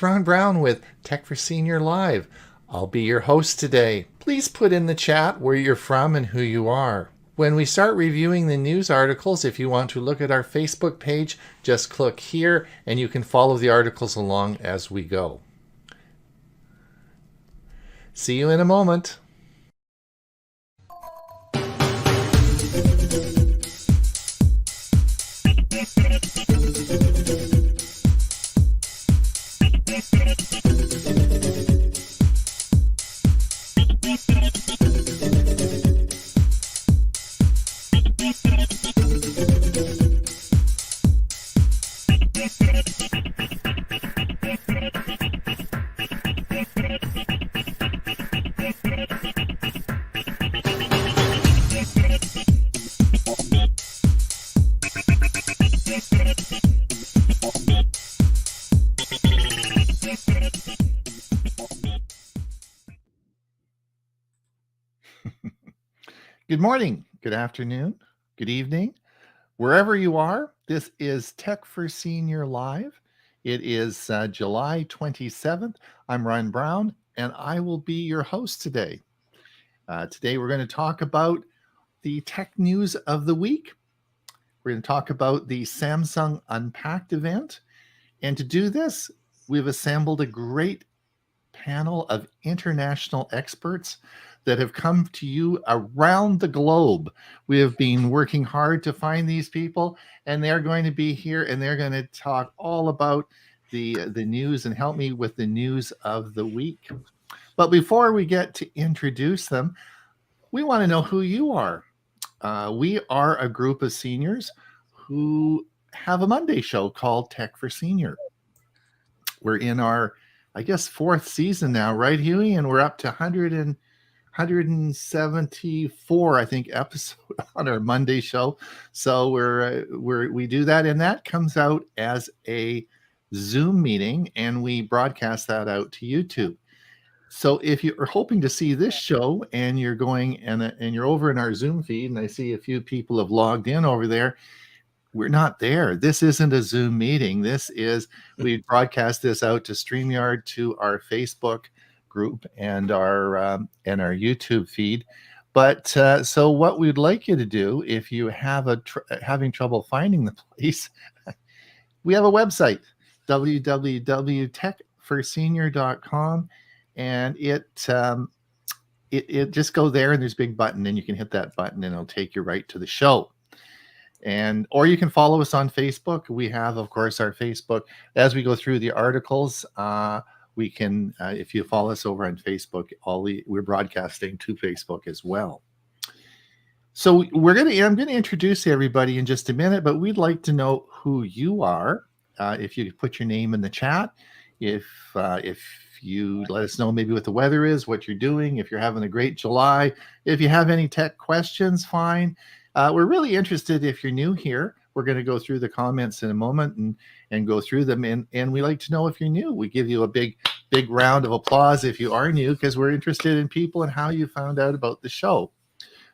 it's Ron Brown with Tech for Senior Live. I'll be your host today. Please put in the chat where you're from and who you are. When we start reviewing the news articles, if you want to look at our Facebook page, just click here and you can follow the articles along as we go. See you in a moment. Good morning, good afternoon, good evening, wherever you are. This is Tech for Senior Live. It is July 27th. I'm Ron Brown, and I will be your host today. Today, we're going to talk about the tech news of the week. We're going to talk about the Samsung Unpacked event. And to do this, we've assembled a great panel of international experts that have come to you around the globe. We have been working hard to find these people, and they're going to be here, and they're going to talk all about the news and help me with the news of the week. But before we get to introduce them, we want to know who you are. We are a group of seniors who have a Monday show called Tech for Senior. We're in our, I guess, fourth season now, right, Huey? And we're up to 174, I think, episode on our Monday show. So we do that, and that comes out as a Zoom meeting, and we broadcast that out to YouTube. So if you're hoping to see this show and you're going and you're over in our Zoom feed, and I see a few people have logged in over there, we're not there. This isn't a Zoom meeting. We broadcast this out to StreamYard, to our Facebook group, and our YouTube feed. But so what we'd like you to do, if you have having trouble finding the place, we have a website, www.techforsenior.com, and it just go there, and there's a big button, and you can hit that button, and it'll take you right to the show. Or you can follow us on Facebook. We have, of course, our Facebook. As we go through the articles, we can, if you follow us over on Facebook, we're broadcasting to Facebook as well. So I'm going to introduce everybody in just a minute, but we'd like to know who you are. If you put your name in the chat, if you let us know maybe what the weather is, what you're doing, if you're having a great July, if you have any tech questions, fine. We're really interested if you're new here. We're going to go through the comments in a moment and go through them. And we like to know if you're new. We give you a big round of applause if you are new, because we're interested in people and how you found out about the show.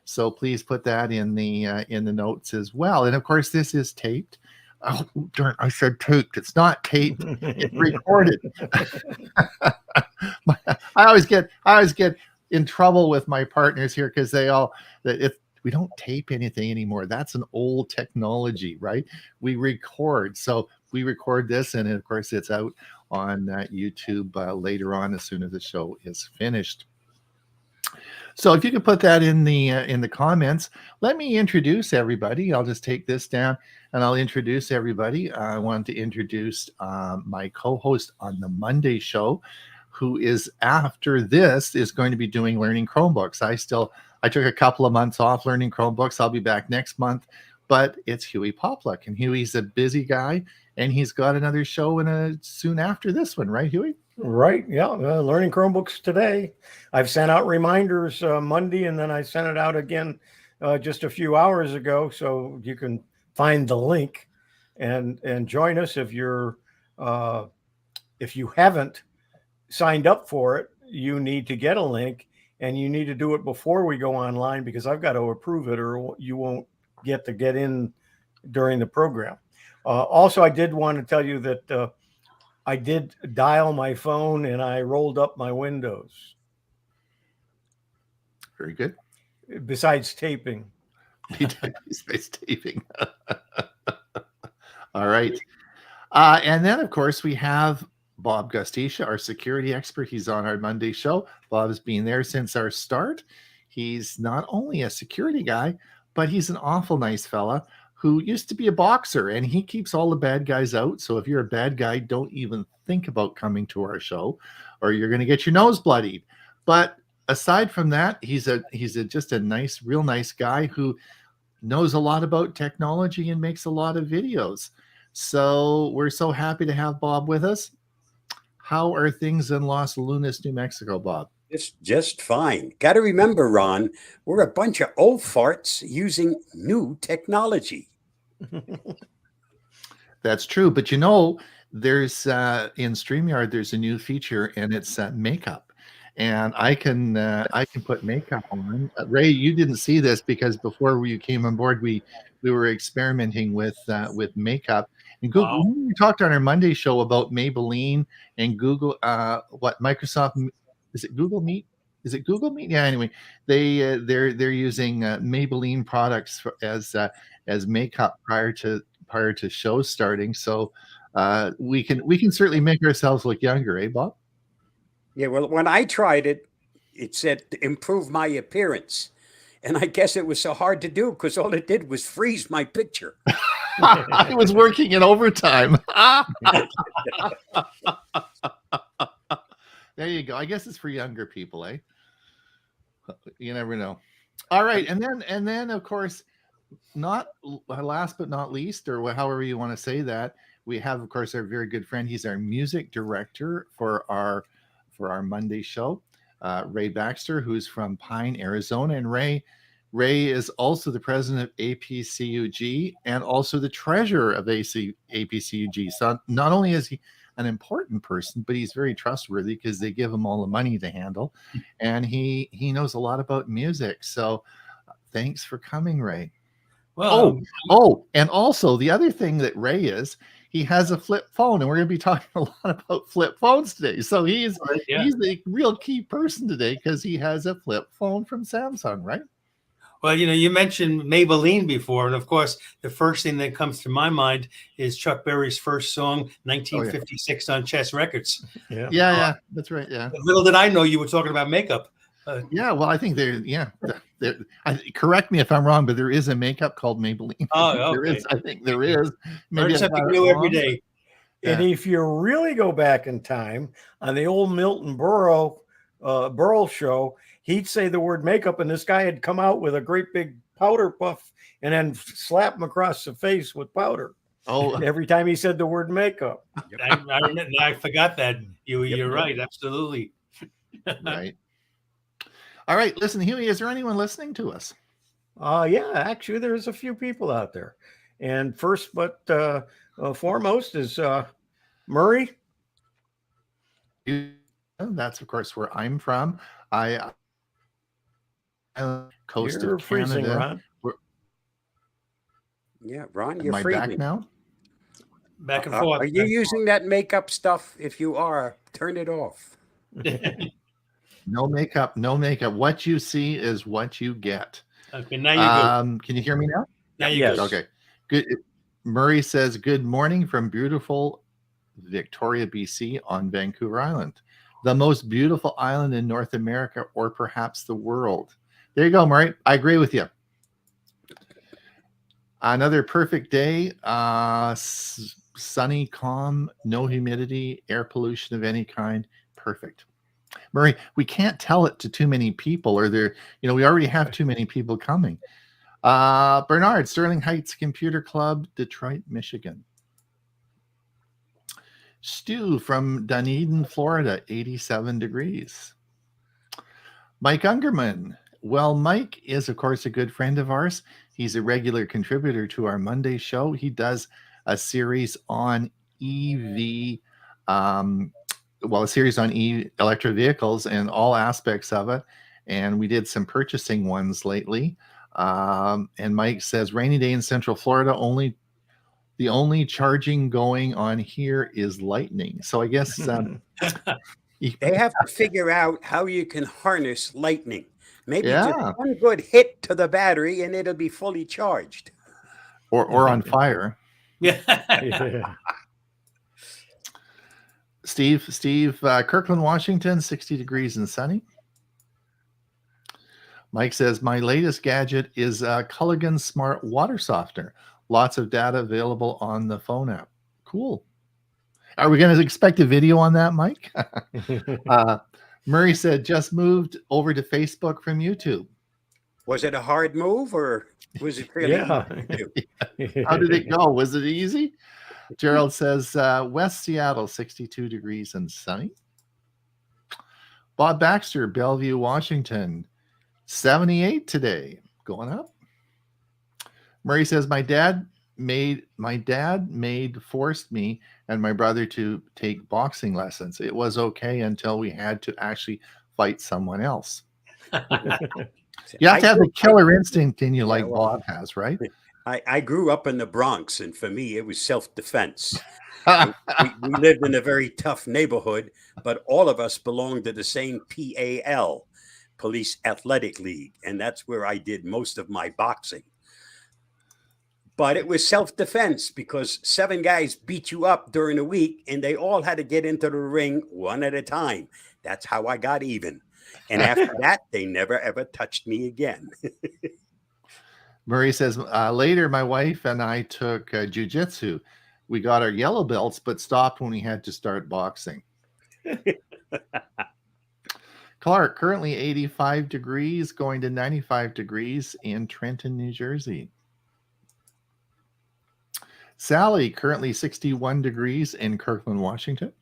So please put that in the notes as well. And of course, this is taped. Oh, darn, I said taped. It's not taped. It's recorded. I always get in trouble with my partners here because we don't tape anything anymore. That's an old technology, right? We record. So we record this, and of course, it's out on YouTube later on as soon as the show is finished. So if you could put that in the comments, let me introduce everybody. I'll just take this down, and I'll introduce everybody. I want to introduce my co-host on the Monday show, who is, after this, is going to be doing Learning Chromebooks. I took a couple of months off learning Chromebooks. I'll be back next month, but it's Huey Poplick, and Huey's a busy guy, and he's got another show soon after this one, right, Huey? Right. Yeah. Learning Chromebooks today. I've sent out reminders Monday, and then I sent it out again just a few hours ago. So you can find the link and join us if you haven't signed up for it. You need to get a link, and you need to do it before we go online, because I've got to approve it, or you won't get in during the program. Also, I did want to tell you that I did dial my phone and I rolled up my windows. Very good. Besides taping. Besides taping. All right. And then, of course, we have Bob Gustisha, our security expert. He's on our Monday show. Bob's been there since our start. He's not only a security guy, but he's an awful nice fella who used to be a boxer, and he keeps all the bad guys out. So if you're a bad guy, don't even think about coming to our show, or you're going to get your nose bloodied. But aside from that, he's just a nice, real nice guy who knows a lot about technology and makes a lot of videos. So we're so happy to have Bob with us. How are things in Los Lunas, New Mexico, Bob? It's just fine. Got to remember, Ron, we're a bunch of old farts using new technology. That's true. But there's in StreamYard, there's a new feature, and it's makeup. And I can put makeup on. Ray, you didn't see this because before you came on board, we were experimenting with makeup. And Google, Wow. we talked on our Monday show about Maybelline and Google. Microsoft, is it Google Meet? Is it Google Meet? Yeah. Anyway, they're using Maybelline products as makeup prior to shows starting. So we can certainly make ourselves look younger, eh, Bob? Yeah, well, when I tried it, it said to improve my appearance. And I guess it was so hard to do because all it did was freeze my picture. I was working in overtime. There you go. I guess it's for younger people, eh? You never know. All right, and then of course, not last but not least, or however you want to say that, we have, of course, our very good friend. He's our music director for our Monday show, Ray Baxter, who's from Pine, Arizona. And Ray is also the president of APCUG and also the treasurer of APCUG. So not only is he an important person, but he's very trustworthy because they give him all the money to handle, and he knows a lot about music. So thanks for coming, Ray. Well, And also the other thing that Ray is, he has a flip phone, and we're going to be talking a lot about flip phones today. So he's the real key person today because he has a flip phone from Samsung, right? well, you mentioned Maybelline before, and of course, the first thing that comes to my mind is Chuck Berry's first song, 1956, on Chess Records. Yeah, that's right. Yeah. Little did I know you were talking about makeup. Yeah, well, I think correct me if I'm wrong, but there is a makeup called Maybelline. Oh, There okay. is. I think there is. Learn I something got it new every wrong. day. And if you really go back in time on the old Milton Berle show, he'd say the word makeup, and this guy had come out with a great big powder puff and then slap him across the face with powder. Oh, Every time he said the word makeup. I forgot that. You're right. Absolutely. right. All right. Listen, Huey, is there anyone listening to us? Yeah, actually, there's a few people out there. And first, but foremost is Murray. That's, of course, where I'm from. Coast You're of freezing, Canada. Ron. Yeah, Ron, Am you're I freezing. back now? Back and forth. Are you using that makeup stuff? If you are, turn it off. No makeup. What you see is what you get. Okay, now you're good. Can you hear me now? Now you're Yes. good. Okay. Good. Murray says, "Good morning from beautiful Victoria, BC, on Vancouver Island, the most beautiful island in North America, or perhaps the world." There you go, Murray. I agree with you. Another perfect day. Sunny, calm, no humidity, air pollution of any kind. Perfect. Murray, we can't tell it to too many people, or we already have too many people coming. Bernard, Sterling Heights Computer Club, Detroit, Michigan. Stu from Dunedin, Florida, 87 degrees. Mike Ungerman. Well, Mike is, of course, a good friend of ours. He's a regular contributor to our Monday show. He does a series on EV, a series on electric vehicles and all aspects of it. And we did some purchasing ones lately. And Mike says, rainy day in Central Florida, only the only charging going on here is lightning. So I guess They have to figure out how you can harness lightning. Maybe just yeah, one good hit to the battery and it'll be fully charged. or on fire. Yeah. Yeah. Steve, Kirkland, Washington, 60 degrees and sunny. Mike says, my latest gadget is a Culligan Smart Water Softener. Lots of data available on the phone app. Cool. Are we going to expect a video on that, Mike? Murray said, just moved over to Facebook from YouTube. Was it a hard move or was it really Yeah. easy to do? How did it go? Was it easy? Gerald says, West Seattle, 62 degrees and sunny. Bob Baxter, Bellevue, Washington, 78 today, going up. Murray says, my dad forced me and my brother to take boxing lessons. It was okay until we had to actually fight someone else. You have to have the killer instinct in you, like Bob has, right? I grew up in the Bronx, and for me, it was self-defense. we lived in a very tough neighborhood, but all of us belonged to the same PAL, Police Athletic League, and that's where I did most of my boxing. But it was self-defense because 7 guys beat you up during the week, and they all had to get into the ring one at a time. That's how I got even. And after that, they never, ever touched me again. Murray says, later, my wife and I took jiu-jitsu. We got our yellow belts, but stopped when we had to start boxing. Clark, currently 85 degrees, going to 95 degrees in Trenton, New Jersey. Sally, currently 61 degrees in Kirkland, Washington.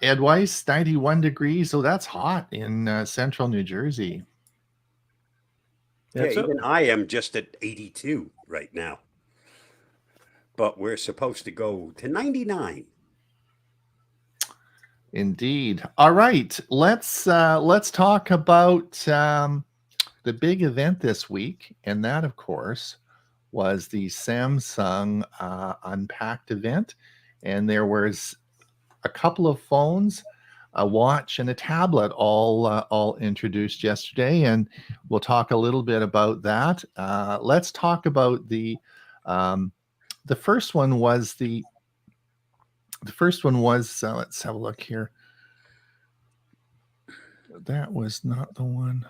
Ed Weiss, 91 degrees. So that's hot in central New Jersey. Yeah, even I am just at 82 right now. But we're supposed to go to 99. Indeed. All right. Let's talk about the big event this week. And that, of course, was the Samsung Unpacked event. And there was a couple of phones, a watch, and a tablet all introduced yesterday, and we'll talk a little bit about that. Let's talk about the first one was let's have a look here. That was not the one.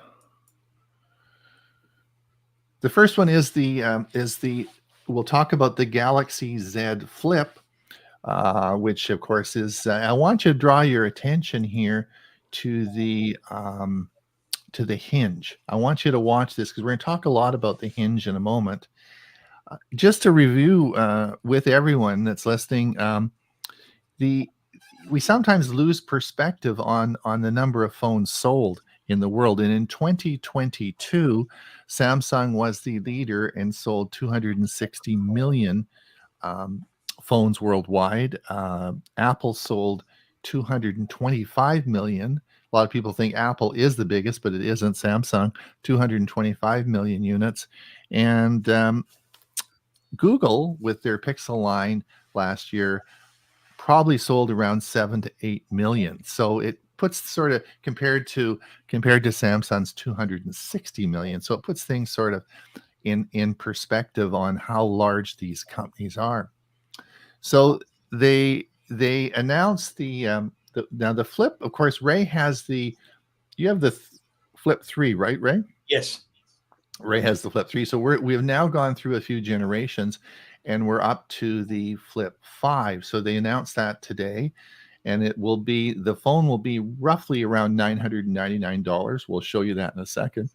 The first one is we'll talk about the Galaxy Z Flip. Which of course is, I want you to draw your attention here to the hinge. I want you to watch this because we're going to talk a lot about the hinge in a moment. Just to review with everyone that's listening, we sometimes lose perspective on the number of phones sold in the world. And in 2022, Samsung was the leader and sold 260 million phones worldwide. Apple sold 225 million. A lot of people think Apple is the biggest, but it isn't. Samsung, 225 million units. And Google, with their Pixel line last year, probably sold around 7 to 8 million. So it puts sort of compared to Samsung's 260 million. So it puts things sort of in perspective on how large these companies are. So they announced now the Flip. Of course, Ray has you have the Flip 3, right, Ray? Yes. Ray has the Flip 3. So we have now gone through a few generations, and we're up to the Flip 5. So they announced that today, and the phone will be roughly around $999. We'll show you that in a second.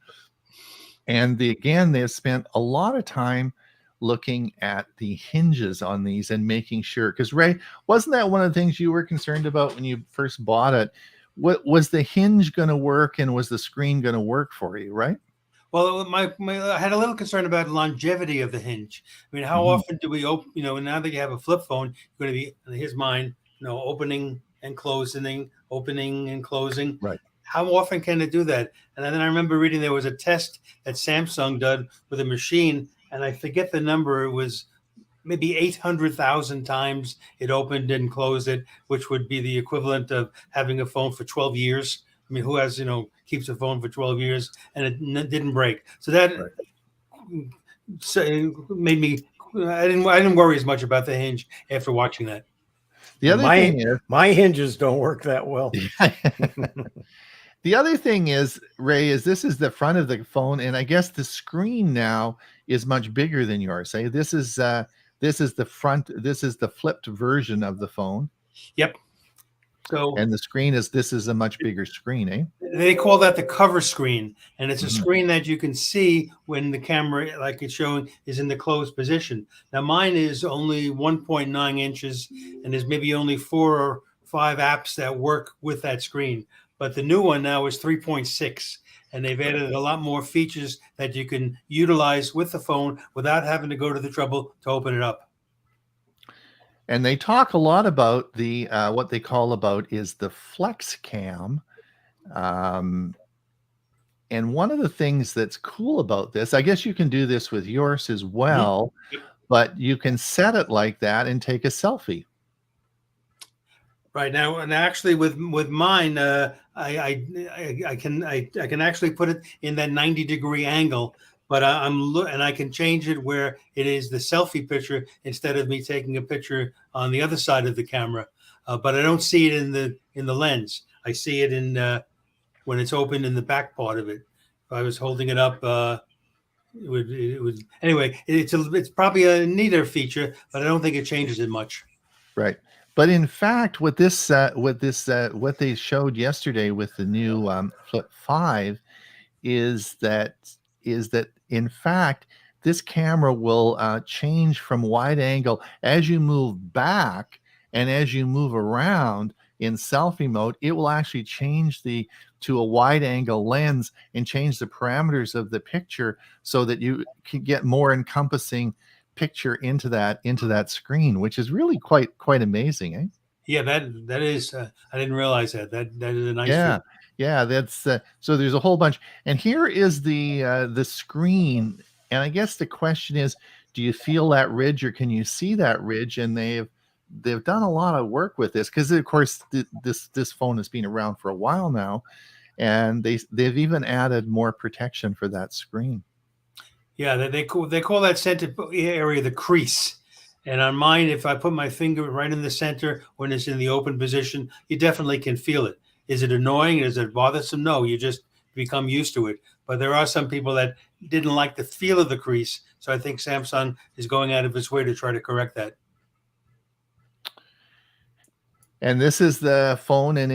And they've spent a lot of time looking at the hinges on these and making sure, because Ray, wasn't that one of the things you were concerned about when you first bought it? What was the hinge going to work, and was the screen going to work for you, right? Well, I had a little concern about longevity of the hinge. I mean, how often do we open? Now that you have a flip phone, you're going to be, in his mind, opening and closing, opening and closing. Right. How often can it do that? And then I remember reading there was a test that Samsung did with a machine and I forget the number. It was maybe 800,000 times it opened and closed it, which would be the equivalent of having a phone for 12 years. I mean, who has, keeps a phone for 12 years and it didn't break? So that made me, I didn't worry as much about the hinge after watching that. The other thing is, my hinges don't work that well. the other thing is, Ray, is this is the front of the phone, and I guess the screen now is much bigger than yours. Say this is the front. This is the flipped version of the phone. Yep. So, and the screen is a much bigger screen, eh? They call that the cover screen, and it's a screen that you can see when the camera, like it's showing, is in the closed position. Now, mine is only 1.9 inches, and there's maybe only 4 or 5 apps that work with that screen. But the new one now is 3.6, and they've added a lot more features that you can utilize with the phone without having to go to the trouble to open it up. And they talk a lot about the what they call is the flex cam. And one of the things that's cool about this, I guess you can do this with yours as well, but you can set it like that and take a selfie. Right now, and actually with mine, I can actually put it in that 90-degree angle. But and I can change it where it is the selfie picture instead of me taking a picture on the other side of the camera. But I don't see it in the lens. I see it in when it's open in the back part of it. If I was holding it up, it would. Anyway, it's probably a neater feature, but I don't think it changes it much. Right. But in fact, what they showed yesterday with the new Flip 5 is that in fact this camera will change from wide angle as you move back and as you move around in selfie mode. It will actually change to a wide angle lens and change the parameters of the picture so that you can get more encompassing picture into that screen, which is really quite amazing, eh? Yeah, that is. I didn't realize that is a nice. Yeah. Yeah, that's so there's a whole bunch. And here is the screen. And I guess the question is, do you feel that ridge or can you see that ridge? And they've done a lot of work with this because, of course, this phone has been around for a while now, and they've even added more protection for that screen. Yeah, they call that center area the crease. And on mine, if I put my finger right in the center when it's in the open position, you definitely can feel it. Is it annoying? Is it bothersome? No, you just become used to it. But there are some people that didn't like the feel of the crease. So I think Samsung is going out of its way to try to correct that. And this is the phone, and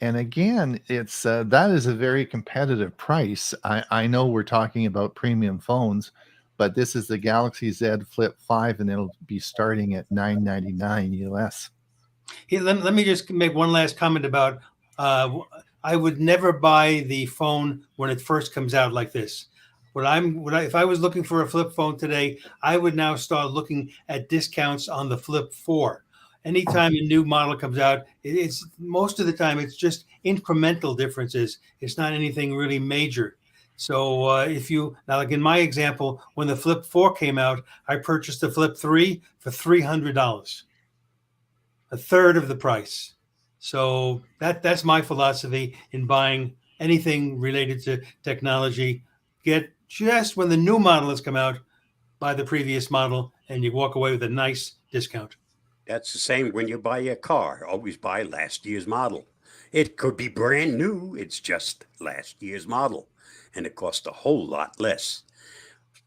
and again, it's that is a very competitive price. I know we're talking about premium phones, but this is the Galaxy Z Flip 5, and it'll be starting at $999 US. Hey, let me just make one last comment about. I would never buy the phone when it first comes out like this. If I was looking for a flip phone today, I would now start looking at discounts on the Flip 4. Anytime a new model comes out, it's most of the time it's just incremental differences. It's not anything really major. So now, like in my example, when the Flip 4 came out, I purchased the Flip 3 for $300, a third of the price. So that's my philosophy in buying anything related to technology. Get just when the new model has come out, buy the previous model, and you walk away with a nice discount. That's the same when you buy a car. Always buy last year's model. It could be brand new. It's just last year's model, and it costs a whole lot less.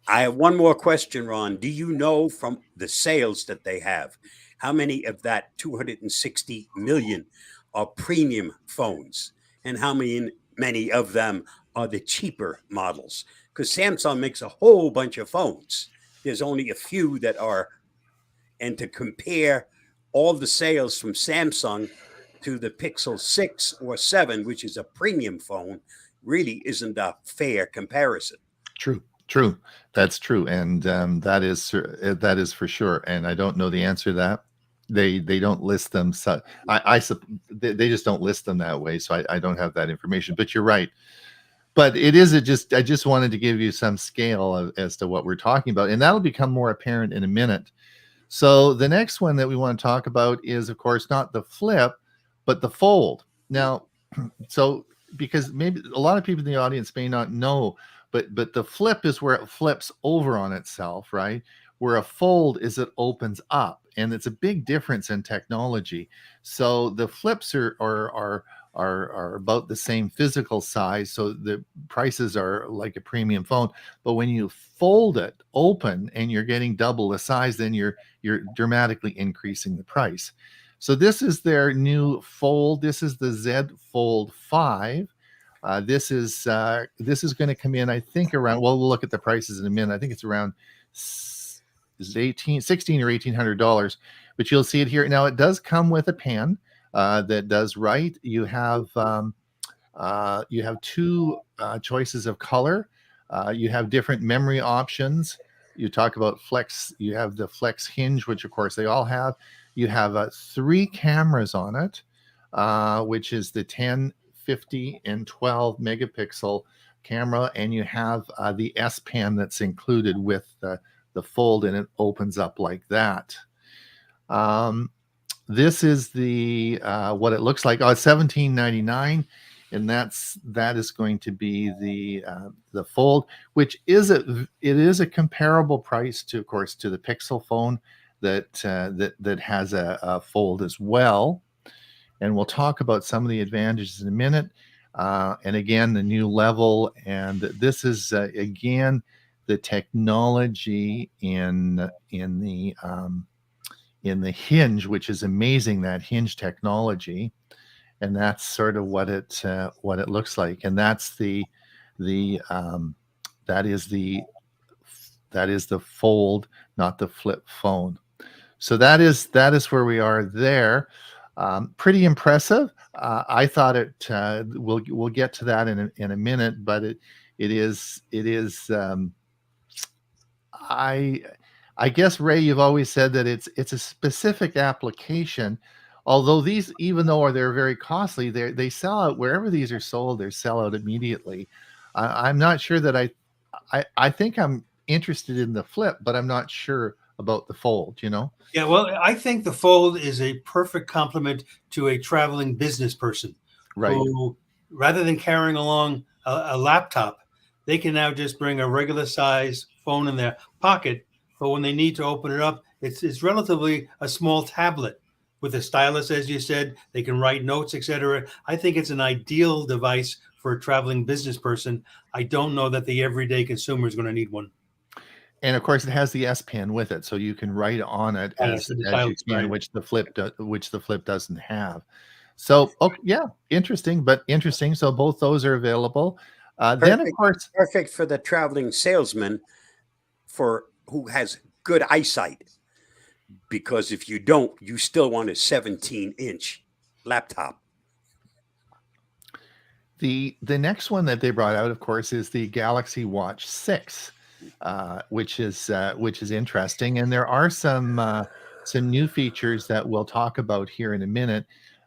I have one more question, Ron. Do you know from the sales that they have, how many of that 260 million are premium phones, and how many of them are the cheaper models? Because Samsung makes a whole bunch of phones. There's only a few that are, and to compare all the sales from Samsung to the Pixel 6 or 7, which is a premium phone, really isn't a fair comparison. True. That's true. And that is for sure. And I don't know the answer to that. They don't list them. So they just don't list them that way. So I don't have that information, but you're right. but it is I just wanted to give you some scale as to what we're talking about, and that'll become more apparent in a minute. So the next one that we want to talk about is, of course, not the flip, but the fold. Now, so because maybe a lot of people in the audience may not know, but the flip is where it flips over on itself, right? Where a fold is it opens up, and it's a big difference in technology. So the flips are about the same physical size, so the prices are like a premium phone. But when you fold it open and you're getting double the size, then you're dramatically increasing the price. So this is their new fold. This is the Z Fold 5. This is going to come in, I think, around. Well, we'll look at the prices in a minute. I think it's around $16 or $1,800. But you'll see it here. Now it does come with a pen that does write. You have two choices of color. You have different memory options. You talk about flex. You have the flex hinge, which of course they all have. You have 3 cameras on it, which is the 10, 50, and 12 megapixel camera, and you have the S Pen that's included with the fold, and it opens up like that. This is the what it looks like. Oh, it's $17.99, and that is going to be the fold, which is it is a comparable price to, of course, to the Pixel phone that has a fold as well. And we'll talk about some of the advantages in a minute. And again, the new level, and this is again the technology in the hinge, which is amazing. That hinge technology, and that's sort of what it looks like. And that's that is the fold, not the flip phone. So that is where we are there. Pretty impressive. I thought it. We'll get to that in a minute, but it is. I guess, Ray, you've always said that it's a specific application. Although these, even though they're very costly, they sell out wherever these are sold. They sell out immediately. I'm not sure that I think I'm interested in the flip, but I'm not sure about the fold. Yeah, well, I think the fold is a perfect complement to a traveling business person, Right. who, rather than carrying along a laptop, they can now just bring a regular size phone in their pocket. But when they need to open it up, it's relatively a small tablet with a stylus, as you said. They can write notes, etc. I think it's an ideal device for a traveling business person. I don't know that the everyday consumer is going to need one. And of course, it has the S Pen with it, so you can write on it as you can, which the flip doesn't have. So, yeah, interesting. So both those are available. Then, of course, perfect for the traveling salesman who has good eyesight, because if you don't, you still want a 17-inch laptop. The next one that they brought out, of course, is the Galaxy Watch 6. Which is interesting, and there are some new features that we'll talk about here in a minute.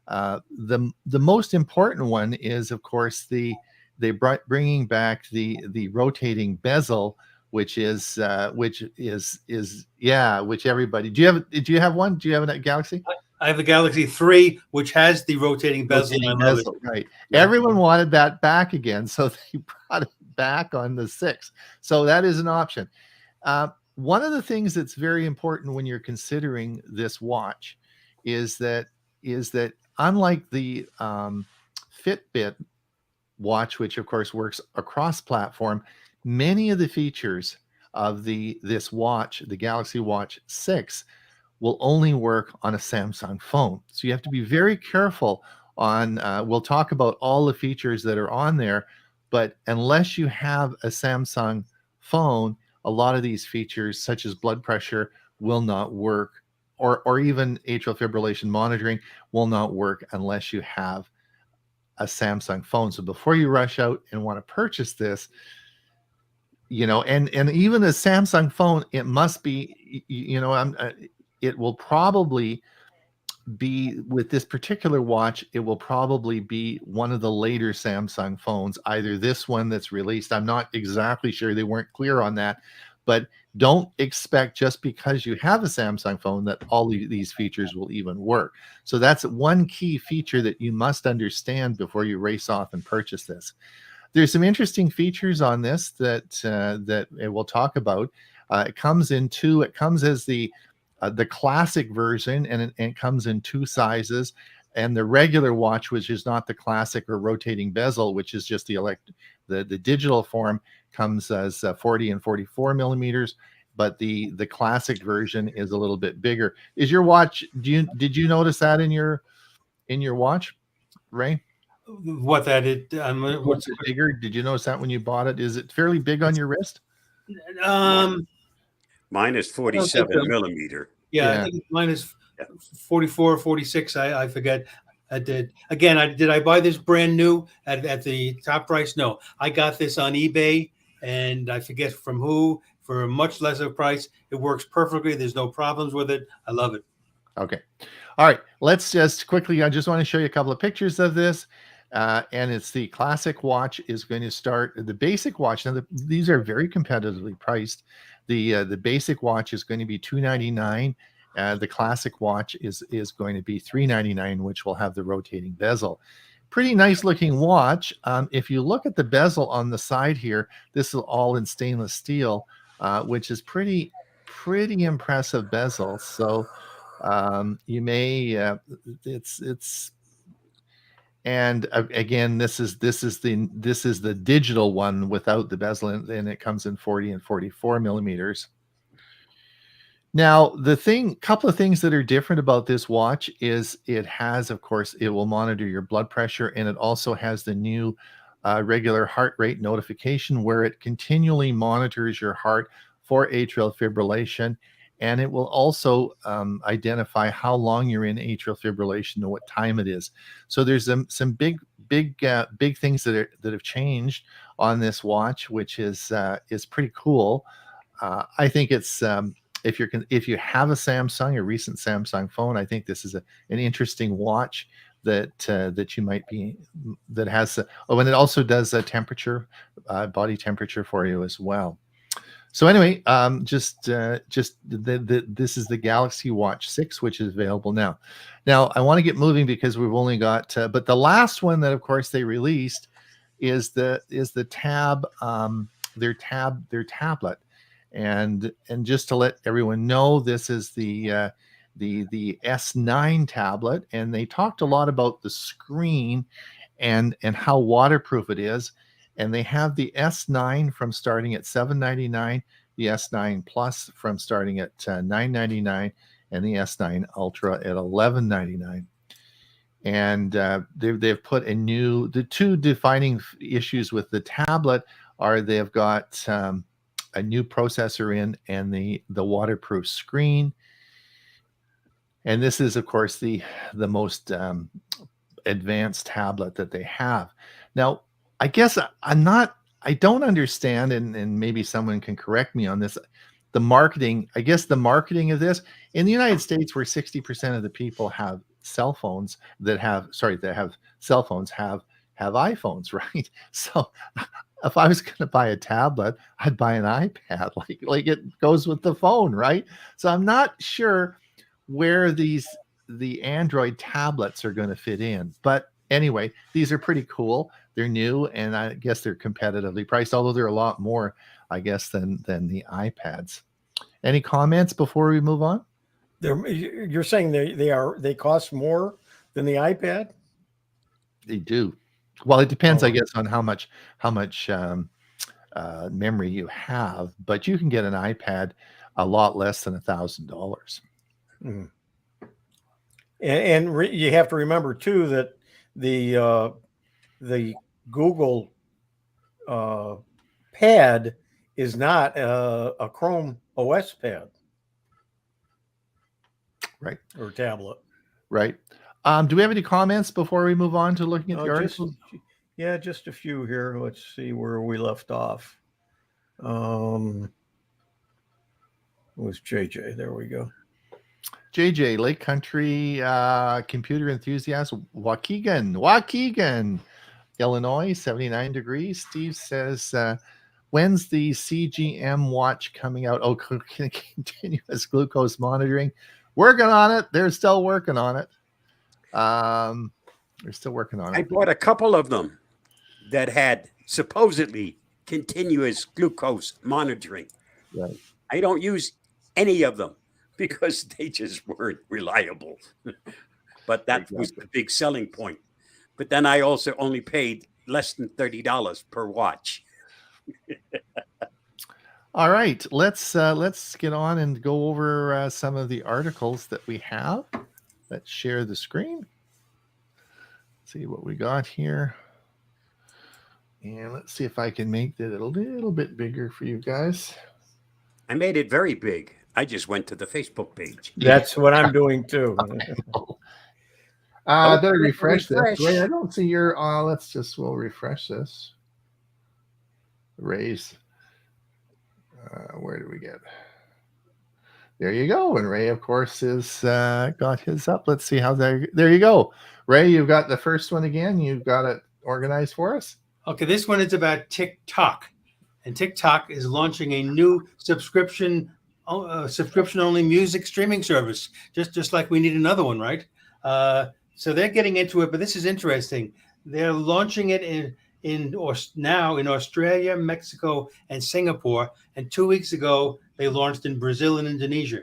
The most important one is, of course, bringing back the rotating bezel, which everybody. Do you have one? Do you have a Galaxy? I have the Galaxy 3, which has the rotating bezel. Right. Yeah. Everyone wanted that back again, so they brought it back on the 6. So that is an option. One of the things that's very important when you're considering this watch is that unlike the Fitbit watch, which of course works across platform, many of the features of this watch, the Galaxy Watch 6, will only work on a Samsung phone. So you have to be very careful on, we'll talk about all the features that are on there, but unless you have a Samsung phone, a lot of these features, such as blood pressure, will not work, or even atrial fibrillation monitoring will not work unless you have a Samsung phone. So before you rush out and want to purchase this, and even a Samsung phone, it must be, it will probably be with this particular watch, it will probably be one of the later Samsung phones, either this one that's released. I'm not exactly sure. They weren't clear on that, but don't expect just because you have a Samsung phone that all these features will even work. So that's one key feature that you must understand before you race off and purchase this. There's some interesting features on this that we'll talk about. It comes as the classic version, and it comes in two sizes. And the regular watch, which is not the classic or rotating bezel, which is just the digital form, comes as 40 and 44 millimeters. But the classic version is a little bit bigger. Is your watch? Did you notice that in your watch, Ray? What that it? What's it bigger? Did you notice that when you bought it? Is it fairly big on your wrist? Mine is 47 millimeter. Yeah, I think mine is 44 or 46. I forget. I did. Again, did I buy this brand new at the top price? No. I got this on eBay, and I forget from who, for a much lesser price. It works perfectly. There's no problems with it. I love it. Okay. All right. Let's just quickly, I just want to show you a couple of pictures of this. And it's the classic watch is going to start the basic watch. Now, these are very competitively priced. The basic watch is going to be $299. The classic watch is going to be $399, which will have the rotating bezel. Pretty nice looking watch. If you look at the bezel on the side here, this is all in stainless steel, which is pretty impressive bezel. So you may it's and again, this is the digital one without the bezel, and it comes in 40 and 44 millimeters. Now, couple of things that are different about this watch is it has, of course, it will monitor your blood pressure, and it also has the new regular heart rate notification where it continually monitors your heart for atrial fibrillation. And it will also identify how long you're in atrial fibrillation and what time it is. So there's some big things that have changed on this watch, which is pretty cool. I think it's if you have a recent Samsung phone, I think this is an interesting watch that you might be that has. And it also does a temperature, body temperature for you as well. So anyway, this is the Galaxy Watch 6, which is available now. Now I want to get moving because we've only got, but the last one that, of course, they released is the Tab, their tablet, and just to let everyone know, this is the S9 tablet, and they talked a lot about the screen and how waterproof it is. And they have the S9 from starting at $799, the S9 Plus from starting at $999, and the S9 Ultra at $1199. And they've put the two defining issues with the tablet are they've got a new processor in and the waterproof screen. And this is, of course, the most advanced tablet that they have. Now, I guess I don't understand, and maybe someone can correct me on this. The marketing of this in the United States, where 60% of the people have cell phones have iPhones, right? So if I was going to buy a tablet, I'd buy an iPad, like it goes with the phone, right? So I'm not sure where the Android tablets are going to fit in, but anyway, these are pretty cool. They're new, and I guess they're competitively priced, although they're a lot more, I guess, than the iPads. Any comments before we move on? You're saying they cost more than the iPad? They do. Well, it depends, I guess, on how much memory you have, but you can get an iPad a lot less than $1,000. Mm. And you have to remember too that the Google pad is not a Chrome OS pad, right? Or tablet, right? Do we have any comments before we move on to looking at the article? Just a few here. Let's see where we left off. It was JJ. There we go. JJ, Lake Country computer enthusiast, Waukegan, Illinois, 79 degrees. Steve says, when's the CGM watch coming out? Oh, continuous glucose monitoring. Working on it. They're still working on it. They're still working on it. I bought a couple of them that had supposedly continuous glucose monitoring. Right. I don't use any of them because they just weren't reliable. But that was the big selling point. But then I also only paid less than $30 per watch. All right, let's get on and go over some of the articles that we have. Let's share the screen. See what we got here. And let's see if I can make it a little bit bigger for you guys. I made it very big. I just went to the Facebook page. That's what I'm doing too. Better refresh this. Ray, I don't see your. We'll refresh this. Ray's. Where do we get? There you go. And Ray, of course, is got his up. Let's see how there you go. Ray, you've got the first one again. You've got it organized for us. Okay, this one is about TikTok, and TikTok is launching a new subscription-only music streaming service. Just like we need another one, right? So they're getting into it, but this is interesting. They're launching it now in Australia, Mexico, and Singapore. And 2 weeks ago, they launched in Brazil and Indonesia.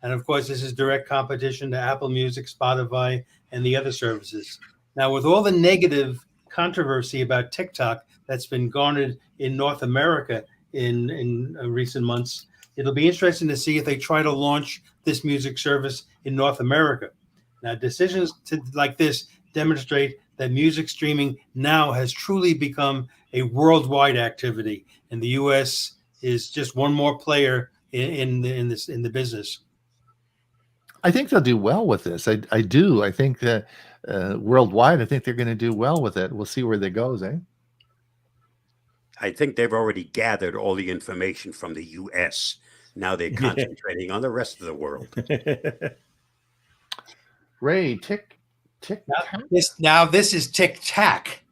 And of course, this is direct competition to Apple Music, Spotify, and the other services. Now, with all the negative controversy about TikTok that's been garnered in North America in recent months, it'll be interesting to see if they try to launch this music service in North America. Now, decisions like this demonstrate that music streaming now has truly become a worldwide activity, and the U.S. is just one more player in the business. I think they'll do well with this. I do. I think that worldwide, I think they're going to do well with it. We'll see where that goes, eh? I think they've already gathered all the information from the U.S. Now they're concentrating on the rest of the world. Ray, This is Tic-Tac.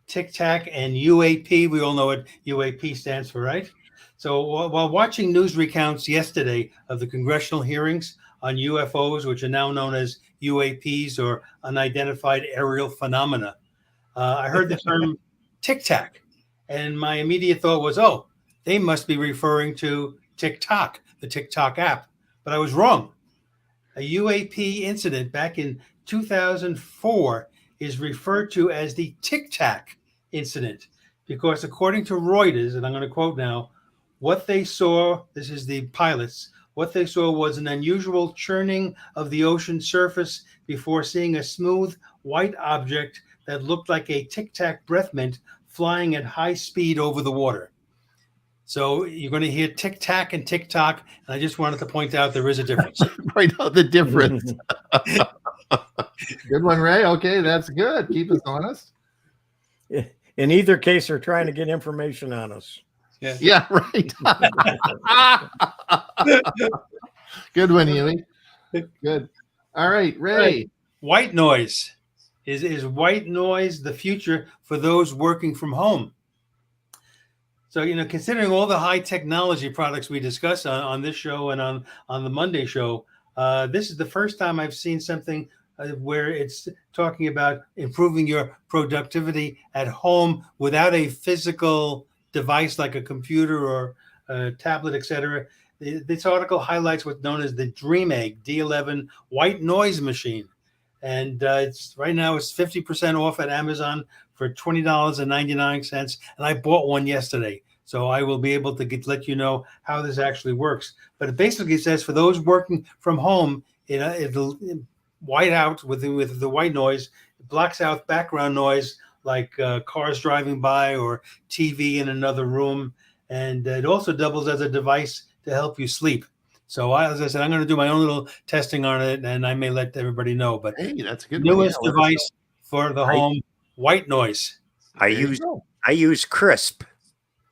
Tic-Tac and UAP. We all know what UAP stands for, right? So while watching news recounts yesterday of the congressional hearings on UFOs, which are now known as UAPs or unidentified aerial phenomena, I heard the term Tic-Tac, and my immediate thought was, oh, they must be referring to TikTok, the TikTok app. But I was wrong. A UAP incident back in 2004 is referred to as the Tic-Tac incident because, according to Reuters, and I'm going to quote now, what they saw, this is the pilots, what they saw was an unusual churning of the ocean surface before seeing a smooth white object that looked like a Tic-Tac breath mint flying at high speed over the water. So you're going to hear Tic-Tac and TikTok, and I just wanted to point out there is a difference. Right out the difference. Good one, Ray. Okay, that's good. Keep us honest. In either case, they're trying to get information on us. Yeah, right. Good one, Huey. Good. All right, Ray. Right. White noise. Is white noise the future for those working from home? So, considering all the high technology products we discuss on this show and on the Monday show, this is the first time I've seen something where it's talking about improving your productivity at home without a physical device like a computer or a tablet, etc. This article highlights what's known as the Dream Egg D11 white noise machine. And right now it's 50% off at Amazon for $20.99. And I bought one yesterday. So I will be able to let you know how this actually works. But it basically says for those working from home, it'll white out with the white noise. It blocks out background noise like cars driving by or TV in another room. And it also doubles as a device to help you sleep. So as I said, I'm going to do my own little testing on it, and I may let everybody know. But hey, that's a good newest device for the home, white noise. I use Crisp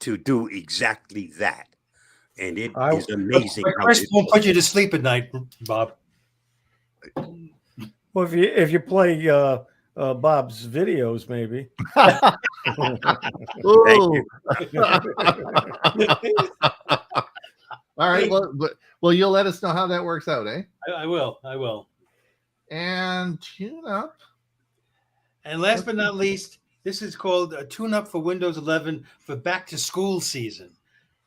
to do exactly that. And it I- is amazing But how Chris it, won't put you to sleep at night, Bob. Well, if you play Bob's videos, maybe. Ooh. you. All right. Well, you'll let us know how that works out, eh? I will. I will. And tune up. And last but not least, this is called a tune-up for Windows 11 for back-to-school season.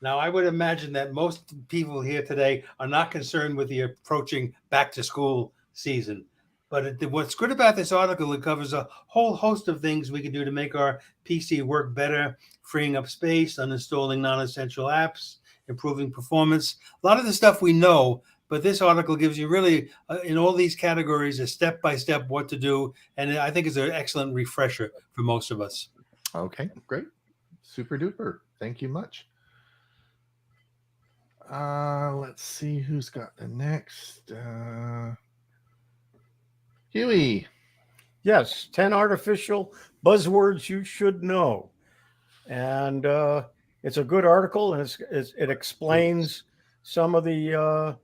Now, I would imagine that most people here today are not concerned with the approaching back-to-school season. But what's good about this article, it covers a whole host of things we can do to make our PC work better, freeing up space, uninstalling non-essential apps, improving performance. A lot of the stuff we know, but this article gives you really, in all these categories, a step-by-step what to do. And I think it's an excellent refresher for most of us. Okay, great. Super duper. Thank you much. Let's see who's got the next. Huey. Yes, 10 artificial buzzwords you should know. And it's a good article, and it explains some of the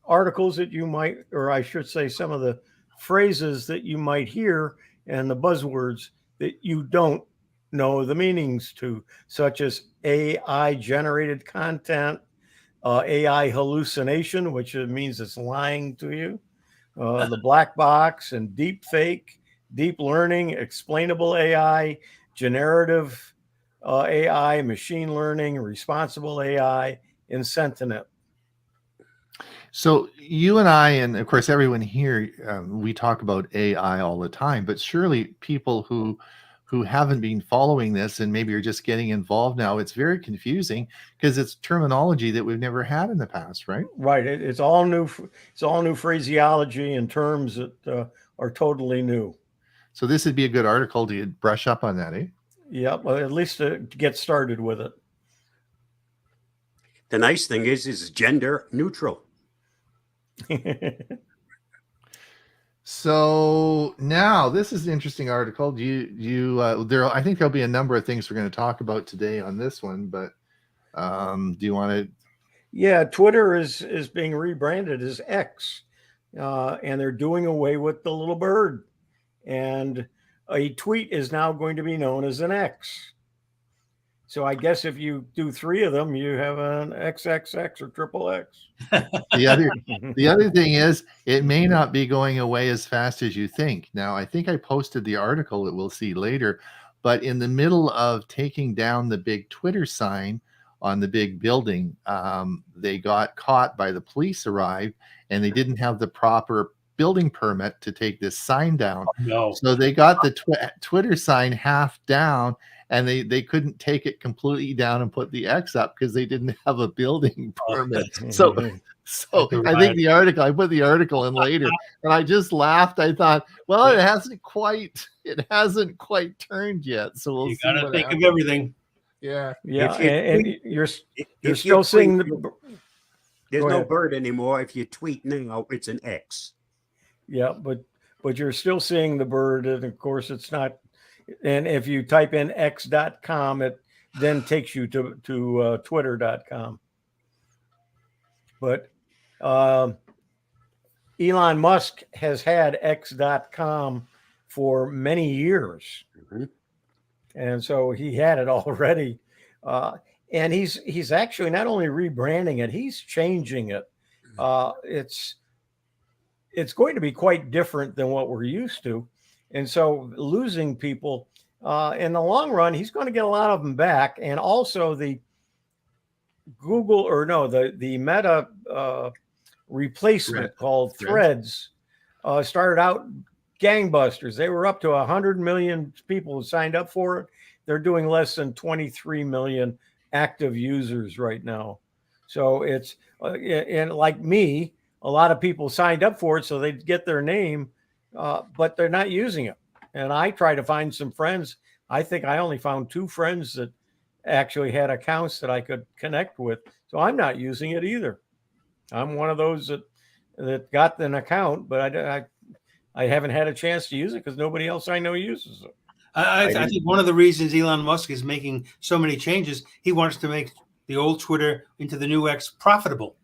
articles that you might, or I should say, some of the phrases that you might hear and the buzzwords that you don't know the meanings to, such as AI generated content, AI hallucination, which means it's lying to you, the black box and deep fake, deep learning, explainable AI, generative AI, machine learning, responsible AI, and sentient. So you and I, and of course everyone here, we talk about AI all the time, but surely people who haven't been following this and maybe are just getting involved now, it's very confusing because it's terminology that we've never had in the past, right? Right. It's all new. It's all new phraseology and terms that are totally new. So this would be a good article to brush up on that, eh? Yeah, well, at least to get started with it. The nice thing is gender neutral. So now this is an interesting article. I think there'll be a number of things we're going to talk about today on this one, but do you want to? Yeah, Twitter is being rebranded as X, and they're doing away with the little bird, and a tweet is now going to be known as an X. So I guess if you do 3 of them, you have an XXX or triple X. The other thing is it may not be going away as fast as you think. Now, I think I posted the article that we'll see later, but in the middle of taking down the big Twitter sign on the big building, they got caught by the police arrived, and they didn't have the proper building permit to take this sign down. No. So they got the Twitter sign half down, and they couldn't take it completely down and put the X up because they didn't have a building permit. So I think I put the article in later, and I just laughed. I thought, well, it hasn't quite turned yet. So we'll You see. got to think of everything. Yeah. Yeah, If and you're If still you seeing tweet, there's Go no ahead. bird anymore. If you tweet now, it's an X. Yeah, but you're still seeing the bird, and of course it's not. And if you type in x.com, it then takes you to twitter.com. But Elon Musk has had x.com for many years. Mhm. And so he had it already. And he's actually not only rebranding it, he's changing it. It's going to be quite different than what we're used to. And so losing people in the long run, he's going to get a lot of them back. And also the Meta replacement called Threads started out gangbusters. They were up to 100 million people who signed up for it. They're doing less than 23 million active users right now. So it's and like me, a lot of people signed up for it so they'd get their name, but they're not using it. And I try to find some friends. I think I only found 2 friends that actually had accounts that I could connect with. So I'm not using it either. I'm one of those that got an account, but I haven't had a chance to use it because nobody else I know uses it. I think one of the reasons Elon Musk is making so many changes, he wants to make the old Twitter into the new X profitable.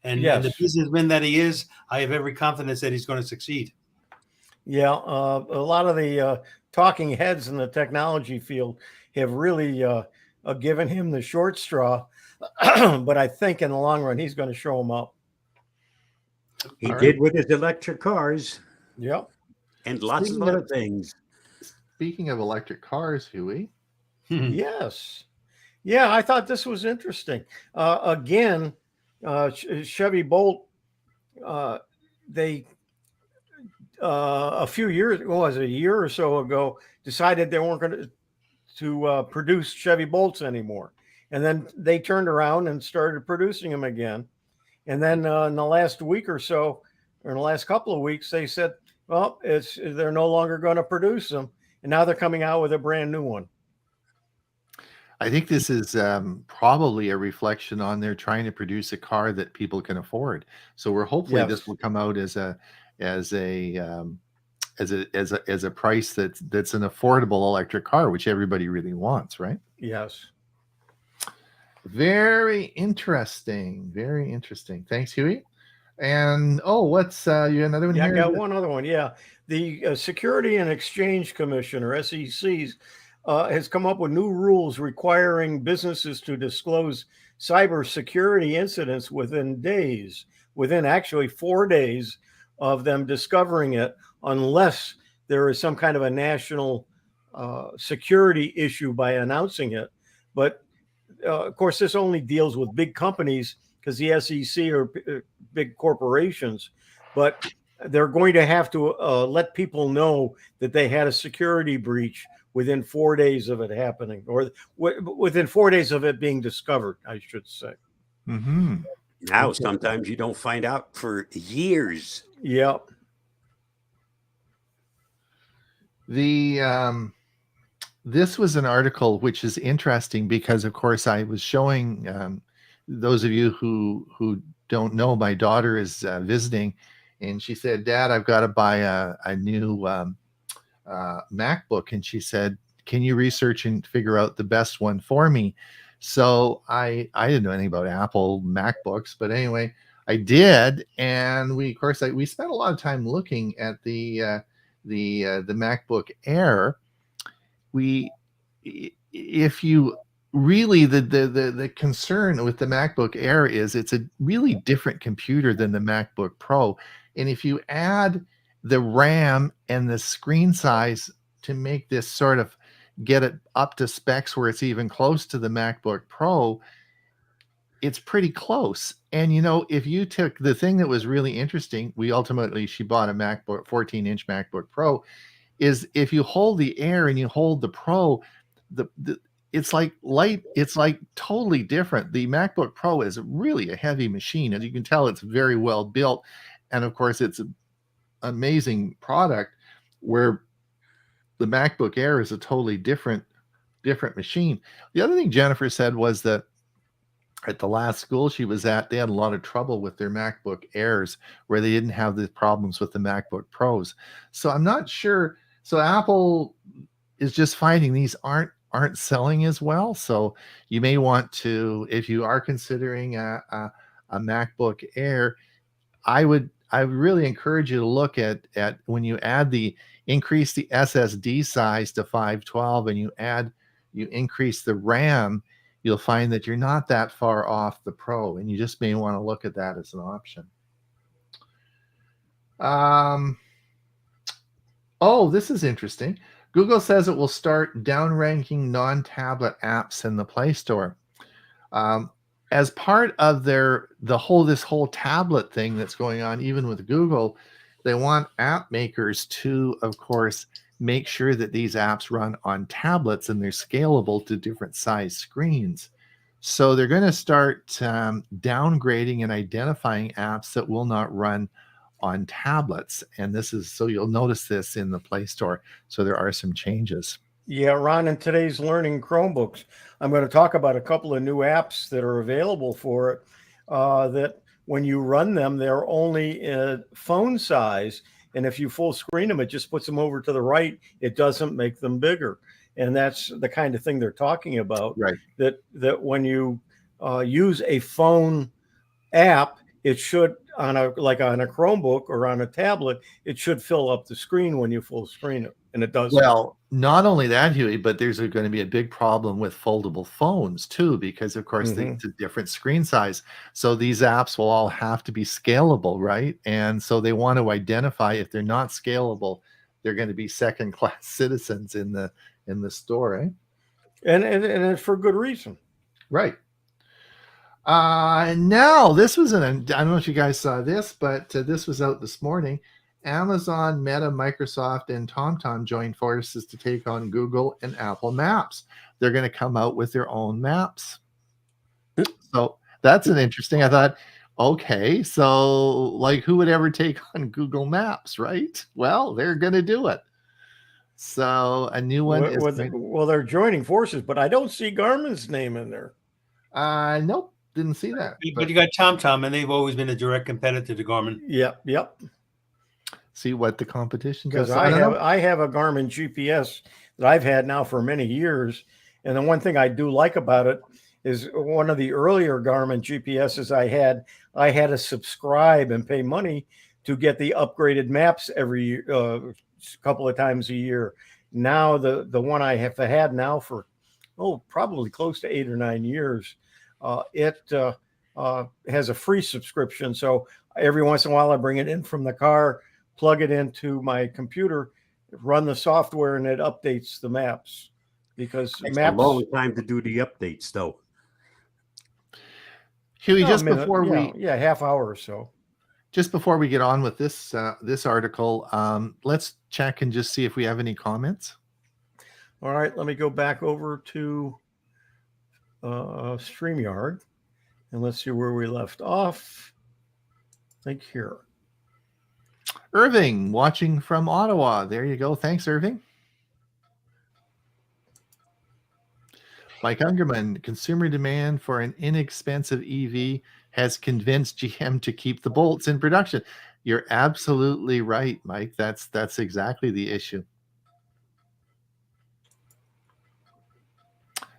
And the Yes. businessman that he is, I have every confidence that he's going to succeed. Yeah, a lot of the talking heads in the technology field have really given him the short straw, but I think in the long run he's going to show them up. He All did right. with his electric cars Yep. and lots of Speaking other of- things. Speaking of electric cars, Huey, Yes. Yeah, I thought this was interesting. Again, Chevy Bolt, they a few years, what was it, a year or so ago, decided they weren't going to produce Chevy Bolts anymore. And then they turned around and started producing them again. And then in the last week or so, or in the last couple of weeks, they said, well, they're no longer going to produce them. And now they're coming out with a brand new one. I think this is probably a reflection on their trying to produce a car that people can afford. So we're hopefully this Yes. will come out as a price that's an affordable electric car, which everybody really wants, right? Yes. Very interesting. Very interesting. Thanks, Huey. And what's you another one Yeah, I here? got one other one. Yeah. The Security and Exchange Commission, or SEC's, has come up with new rules requiring businesses to disclose cybersecurity incidents within actually 4 days of them discovering it, unless there is some kind of a national security issue by announcing it. But of course, this only deals with big companies because the SEC are big corporations, but they're going to have to let people know that they had a security breach within 4 days of it happening, or within 4 days of it being discovered, I should say. Mm-hmm. Now, sometimes you don't find out for years. Yep. This was an article which is interesting because, of course, I was showing those of you who don't know, my daughter is visiting, and she said, "Dad, I've got to buy a new MacBook," and she said, "Can you research and figure out the best one for me?" So I didn't know anything about Apple MacBooks, but anyway, I did, and we spent a lot of time looking at the MacBook Air. If you really, the concern with the MacBook Air is it's a really different computer than the MacBook Pro, and if you add the RAM and the screen size to make this sort of get it up to specs where it's even close to the MacBook Pro, it's pretty close. And if you took the thing that was really interesting, she bought a MacBook 14-inch MacBook Pro, is if you hold the Air and you hold the Pro, it's like totally different. The MacBook Pro is really a heavy machine, and you can tell it's very well built, and of course it's an amazing product, where the MacBook Air is a totally different machine. The other thing Jennifer said was that at the last school she was at, they had a lot of trouble with their MacBook Airs, where they didn't have the problems with the MacBook Pros. So I'm not sure. So Apple is just finding these aren't selling as well. So you may want to, if you are considering a MacBook Air, I would really encourage you to look at when you increase the SSD size to 512 and you increase the RAM, you'll find that you're not that far off the Pro, and you just may want to look at that as an option. This is interesting. Google says it will start downranking non-tablet apps in the Play Store. As part of this whole tablet thing that's going on, even with Google, they want app makers to, of course, make sure that these apps run on tablets and they're scalable to different size screens. So they're going to start downgrading and identifying apps that will not run on tablets. And so you'll notice this in the Play Store. So there are some changes. Yeah, Ron, in today's Learning Chromebooks, I'm going to talk about a couple of new apps that are available for it, that when you run them, they're only phone size. And if you full screen them, it just puts them over to the right. It doesn't make them bigger. And that's the kind of thing they're talking about. Right. That when you use a phone app, it should on a Chromebook or on a tablet, it should fill up the screen when you full screen it, and it does. Well, not only that, Huey, but there's going to be a big problem with foldable phones too, because of course it's a different screen size. So these apps will all have to be scalable, right? And so they want to identify if they're not scalable, they're going to be second-class citizens in the store, eh? And for good reason. Right. Now this was I don't know if you guys saw this, but this was out this morning. Amazon, Meta, Microsoft, and TomTom joined forces to take on Google and Apple Maps. They're going to come out with their own maps. So that's an interesting. I thought, okay, so like who would ever take on Google Maps, right? Well, they're going to do it. So a new one well, they're joining forces, but I don't see Garmin's name in there. Nope, didn't see that. But you got TomTom, and they've always been a direct competitor to Garmin. Yep. See what the competition does. Because I have a Garmin GPS that I've had now for many years, and the one thing I do like about it is one of the earlier Garmin GPSs I had to subscribe and pay money to get the upgraded maps every couple of times a year. Now the one I have had now for probably close to 8 or 9 years, it has a free subscription. So every once in a while I bring it in from the car, plug it into my computer, run the software, and it updates the maps. Because it's maps, a long time to do the updates, though. Huey, just before half hour or so. Just before we get on with this this article, let's check and just see if we have any comments. All right, let me go back over to StreamYard, and let's see where we left off. I think here. Irving, watching from Ottawa. There you go. Thanks, Irving. Mike Ungerman, consumer demand for an inexpensive EV has convinced GM to keep the Bolts in production. You're absolutely right, Mike. That's exactly the issue.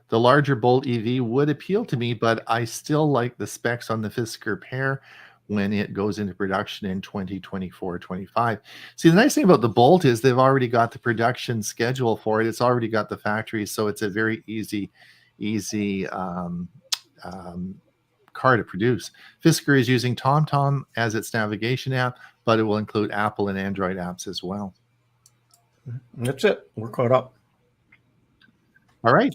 The larger Bolt EV would appeal to me, but I still like the specs on the Fisker pair when it goes into production in 2024-25. See, the nice thing about the Bolt is they've already got the production schedule for it. It's already got the factory, so it's a very easy car to produce. Fisker is using TomTom as its navigation app, but it will include Apple and Android apps as well. That's it. We're caught up. All right.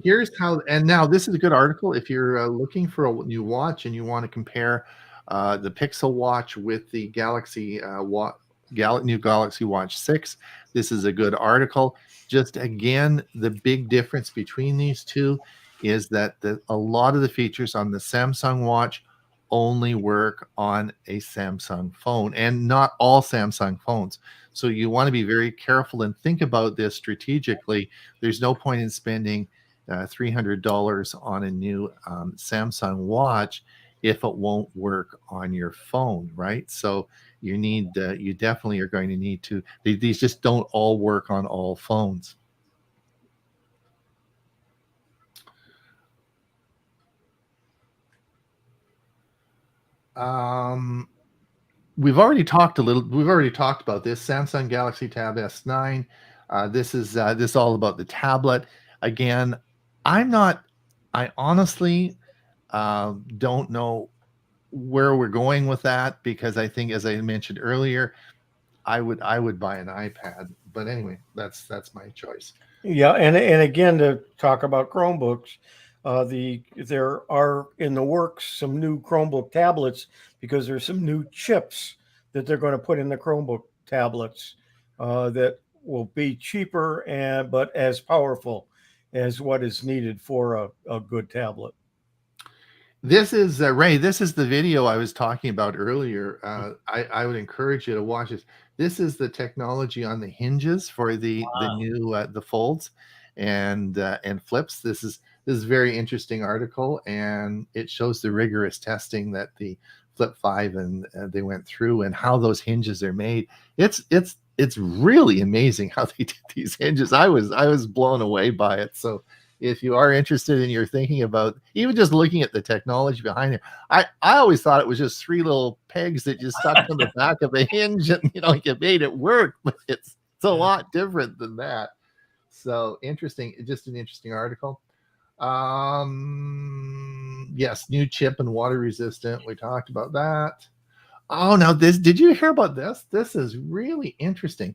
Here's how, and now this is a good article if you're looking for a new watch and you want to compare the Pixel watch with the Galaxy new Galaxy Watch 6. This is a good article. Just again, the big difference between these two is that a lot of the features on the Samsung watch only work on a Samsung phone, and not all Samsung phones. So you want to be very careful and think about this strategically. There's no point in spending $300 on a new Samsung watch if it won't work on your phone, right? So you definitely are going to need to. These just don't all work on all phones. We've already talked about this Samsung Galaxy Tab S9. This is all about the tablet. Again, I honestly don't know where we're going with that, because I think, as I mentioned earlier, I would buy an iPad. But anyway, that's my choice. Yeah, and again, to talk about Chromebooks, there are in the works some new Chromebook tablets, because there's some new chips that they're going to put in the Chromebook tablets that will be cheaper but as powerful as what is needed for a good tablet. This is Ray. This is the video I was talking about earlier. I would encourage you to watch this. This is the technology on the hinges for the new the folds and flips. This is a very interesting article, and it shows the rigorous testing that the Flip 5 and they went through, and how those hinges are made. It's really amazing how they did these hinges. I was blown away by it. So if you are interested and you're thinking about even just looking at the technology behind it. I always thought it was just three little pegs that you stuck on the back of a hinge and you made it work, but it's a lot different than that. So interesting, just an interesting article. Yes, new chip and water resistant. We talked about that. Oh, now did you hear about this? This is really interesting.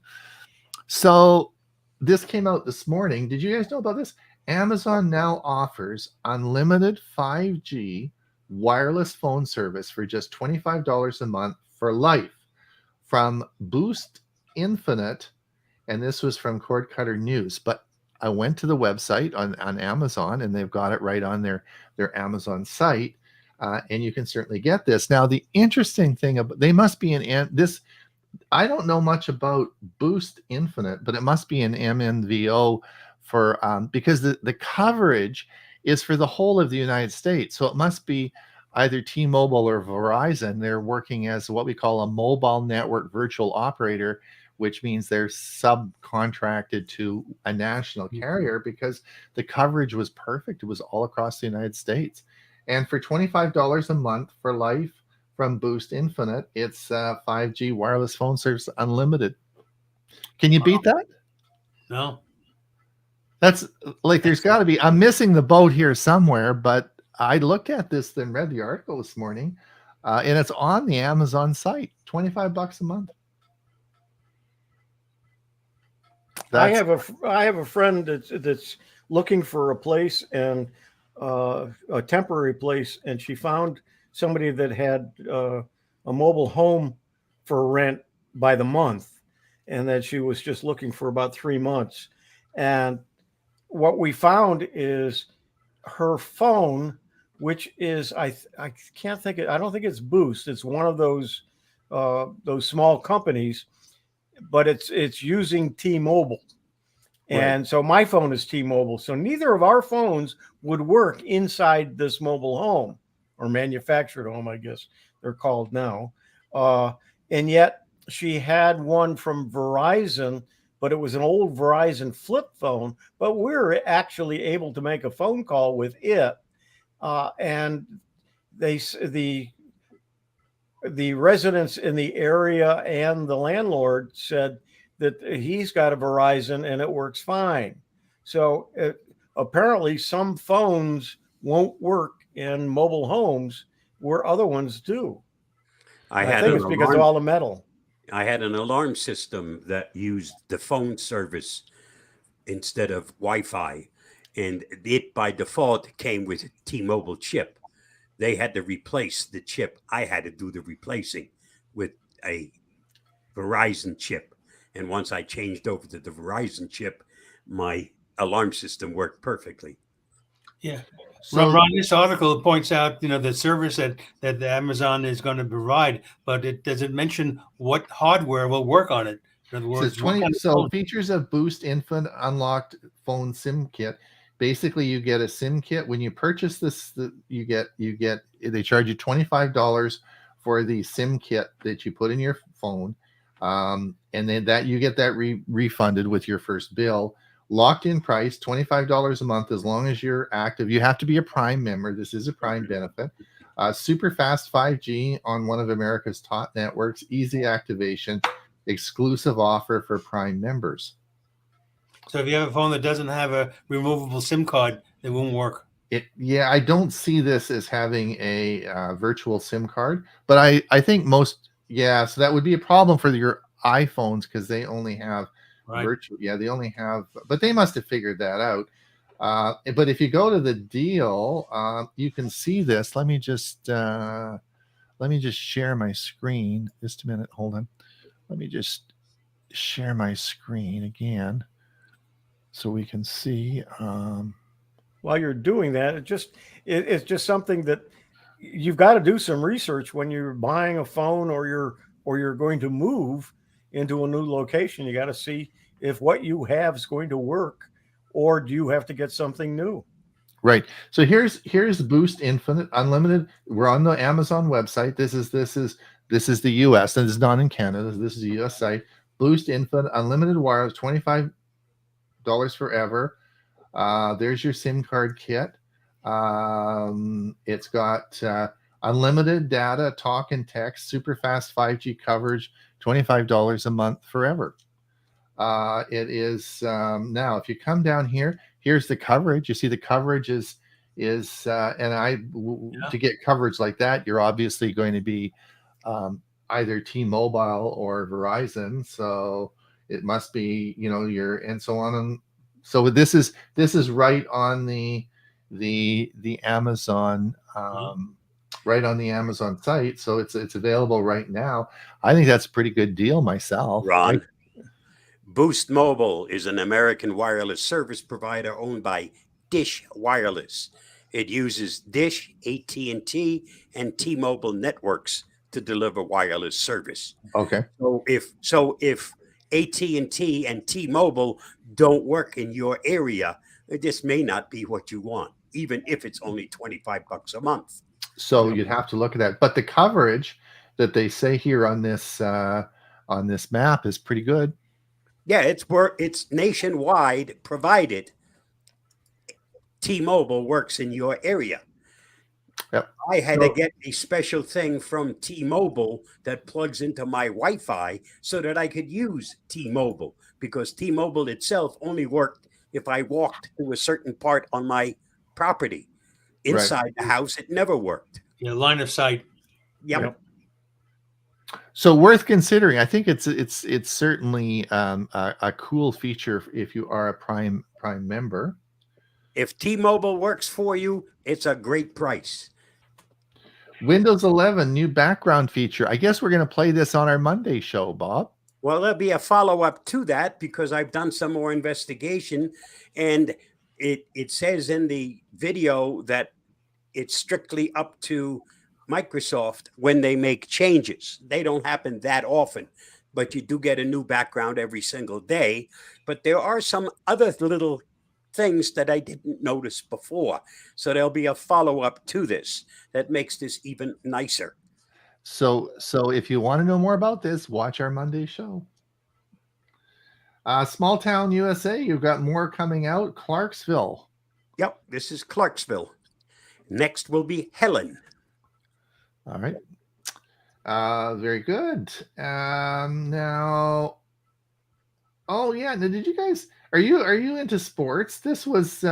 So this came out this morning. Did you guys know about this? Amazon now offers unlimited 5G wireless phone service for just $25 a month for life from Boost Infinite. And this was from Cord Cutter News. But I went to the website on Amazon, and they've got it right on their Amazon site. And you can certainly get this. Now, the interesting thing about they must be this. I don't know much about Boost Infinite, but it must be an MNVO for because the coverage is for the whole of the United States. So it must be either T-Mobile or Verizon. They're working as what we call a mobile network virtual operator, which means they're subcontracted to a national carrier because the coverage was perfect. It was all across the United States. And for $25 a month for life from Boost Infinite, it's 5G wireless phone service unlimited. Can you beat that? No. That's like, there's got to be, I'm missing the boat here somewhere, but I looked at this and read the article this morning, and it's on the Amazon site, $25 a month. I have a friend that's looking for a place and a temporary place, and she found somebody that had a mobile home for rent by the month, and that she was just looking for about 3 months. And what we found is her phone, which is I can't think I don't think it's Boost. It's one of those small companies, but it's using T-Mobile. Right. And so my phone is T-Mobile. So neither of our phones would work inside this mobile home, or manufactured home, I guess they're called now. And yet she had one from Verizon, but it was an old Verizon flip phone. But we were actually able to make a phone call with it. And the residents in the area and the landlord said that he's got a Verizon and it works fine. So apparently some phones won't work in mobile homes where other ones do. I think it's because of all the metal. I had an alarm system that used the phone service instead of Wi-Fi, and it by default came with a T-Mobile chip. They had to replace the chip. I had to do the replacing with a Verizon chip. And once I changed over to the Verizon chip, my alarm system worked perfectly. Yeah. So Ron, this article points out, the service that the Amazon is going to provide, but it doesn't mention what hardware will work on it. In other words, features of Boost Infinite unlocked phone SIM kit. Basically, you get a SIM kit when you purchase this. They charge you $25 for the SIM kit that you put in your phone, and then that you get that refunded with your first bill. Locked in price, $25 a month as long as you're active. You have to be a Prime member. This is a Prime benefit. Super fast 5G on one of America's top networks. Easy activation. Exclusive offer for Prime members. So if you have a phone that doesn't have a removable SIM card, it won't work. I don't see this as having a virtual SIM card, but I think so that would be a problem for your iPhones because they only have virtual. Yeah, they only have, but they must have figured that out. But if you go to the deal, you can see this. Let me just share my screen. Just a minute. Hold on. Let me just share my screen again so we can see. While you're doing that, it's just something that you've got to do some research when you're buying a phone or you're going to move into a new location. You got to see if what you have is going to work, or do you have to get something new? Right. So here's Boost Infinite Unlimited. We're on the Amazon website. This is the US, and it's not in Canada. This is the US site. Boost Infinite Unlimited Wireless, $25 forever. There's your SIM card kit. It's got unlimited data, talk and text, super fast 5G coverage, $25 a month forever. It is now. If you come down here, here's the coverage. You see the coverage is to get coverage like that, you're obviously going to be either T-Mobile or Verizon. So it must be, your and so on. And so this is right on the Amazon. Right on the Amazon site, so it's available right now. I think that's a pretty good deal myself. Ron, Boost Mobile is an American wireless service provider owned by Dish Wireless. It uses Dish, AT&T, and T-Mobile networks to deliver wireless service. Okay. So if AT&T and T-Mobile don't work in your area, this may not be what you want, even if it's only $25 a month. So you'd have to look at that. But the coverage that they say here on this map is pretty good. Yeah, it's nationwide, provided T-Mobile works in your area. Yep. I had to get a special thing from T-Mobile that plugs into my Wi-Fi so that I could use T-Mobile, because T-Mobile itself only worked if I walked to a certain part on my property. Inside the house, it never worked. Yeah, line of sight. Yep. So worth considering. I think it's certainly a cool feature if you are a Prime member. If T-Mobile works for you, it's a great price. Windows 11 new background feature. I guess we're going to play this on our Monday show, Bob. Well, there'll be a follow-up to that because I've done some more investigation, and it says in the video that it's strictly up to Microsoft when they make changes. They don't happen that often, but you do get a new background every single day. But there are some other little things that I didn't notice before. So there'll be a follow-up to this that makes this even nicer. So if you want to know more about this, watch our Monday show. Small Town USA, you've got more coming out. Clarksville. Yep, this is Clarksville. Next will be Helen. All right. Very good. Now, oh yeah. Now, did you guys are you into sports? This was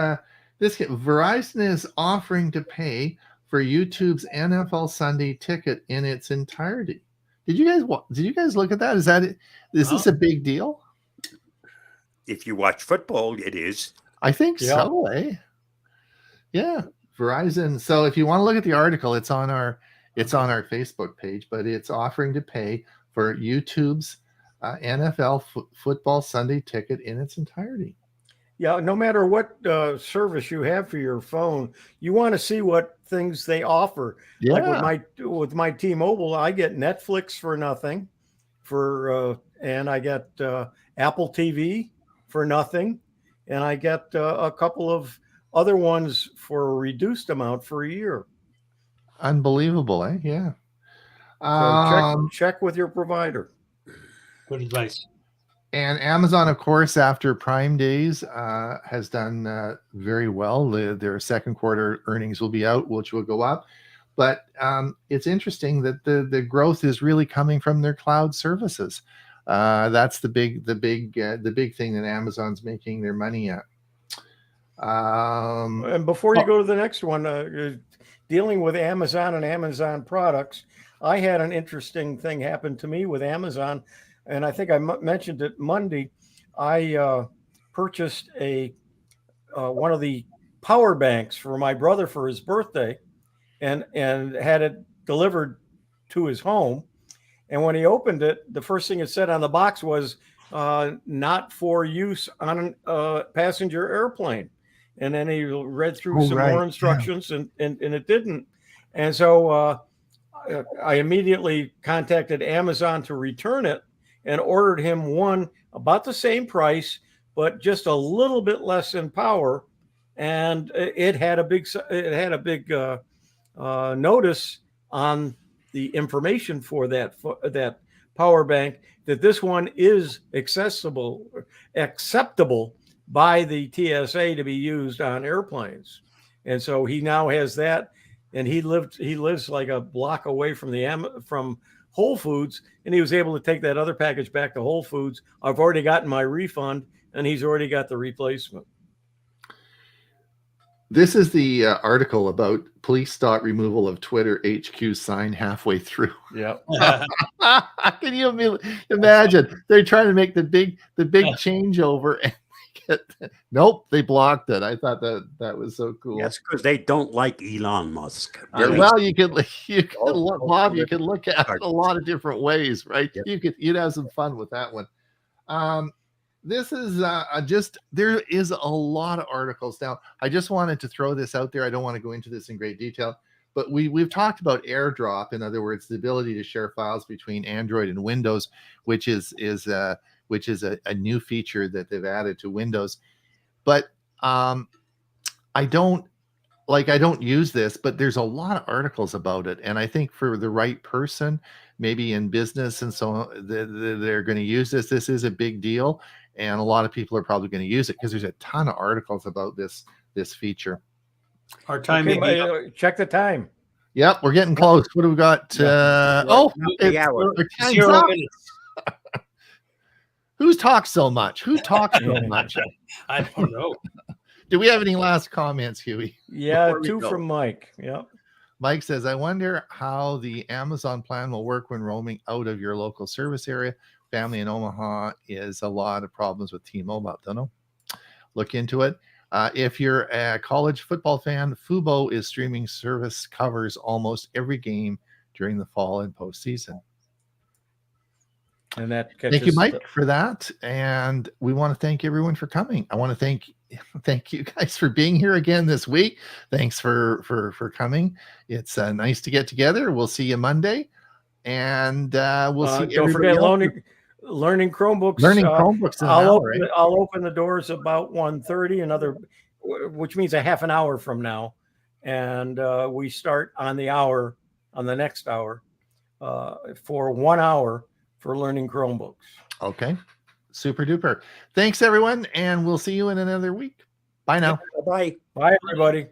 Verizon is offering to pay for YouTube's NFL Sunday ticket in its entirety. Did you guys look at that? Is this a big deal? If you watch football, it is. I think so, eh? Yeah. Verizon. So if you want to look at the article, it's on our Facebook page, but it's offering to pay for YouTube's NFL football Sunday ticket in its entirety. Yeah, no matter what service you have for your phone, you want to see what things they offer. Yeah. Like with my T-Mobile, I get Netflix for nothing, and I get Apple TV for nothing, and I get a couple of other ones for a reduced amount for a year. Unbelievable, eh? Yeah. So check with your provider. Good advice. And Amazon, of course, after Prime Days, has done very well. Their second quarter earnings will be out, which will go up. But it's interesting that the growth is really coming from their cloud services. That's the big thing that Amazon's making their money at. And before you go to the next one, dealing with Amazon and Amazon products, I had an interesting thing happen to me with Amazon, and I think I mentioned it Monday. I purchased one of the power banks for my brother for his birthday, and had it delivered to his home. And when he opened it, the first thing it said on the box was not for use on a passenger airplane. And then he read through some more instructions, and it didn't. And so I immediately contacted Amazon to return it and ordered him one about the same price, but just a little bit less in power. And it had a big notice on the information for that power bank that this one is acceptable by the TSA to be used on airplanes. And so he now has that, and he lives like a block away from Whole Foods, and he was able to take that other package back to Whole Foods. I've already gotten my refund, and he's already got the replacement. This is the article about police stop removal of Twitter HQ sign halfway through. Yeah. Can you imagine? They're trying to make the big changeover, and nope, they blocked it. I thought that was so cool. That's because they don't like Elon Musk. Well, you could look, Bob. You could look at it a lot of different ways, right? Yep. You'd have some fun with that one. This is there is a lot of articles now. I just wanted to throw this out there. I don't want to go into this in great detail, but we've talked about AirDrop. In other words, the ability to share files between Android and Windows, which is a new feature that they've added to Windows. But I don't use this, but there's a lot of articles about it. And I think for the right person, maybe in business and so on, they're going to use this. This is a big deal. And a lot of people are probably going to use it because there's a ton of articles about this feature. Our time. Okay, check the time. Yep, we're getting close. What do we got? The hour. 0 minutes. Who's talked so much? Who talks so much? I don't know. Do we have any last comments, Huey? Yeah, 2 from Mike. Yeah. Mike says, I wonder how the Amazon plan will work when roaming out of your local service area. Family in Omaha is a lot of problems with T-Mobile. Don't know. Look into it. If you're a college football fan, Fubo is streaming service covers almost every game during the fall and postseason. And that thank you, Mike, for that. And we want to thank everyone for coming. I want to thank you guys for being here again this week. Thanks for coming. It's nice to get together. We'll see you Monday, and we'll see. Don't forget learning Chromebooks. Learning Chromebooks. I'll open the doors about 1:30, which means a half an hour from now, and we start on the next hour for 1 hour for learning Chromebooks. Okay, super duper. Thanks everyone, and we'll see you in another week. Bye now. Bye. Bye everybody.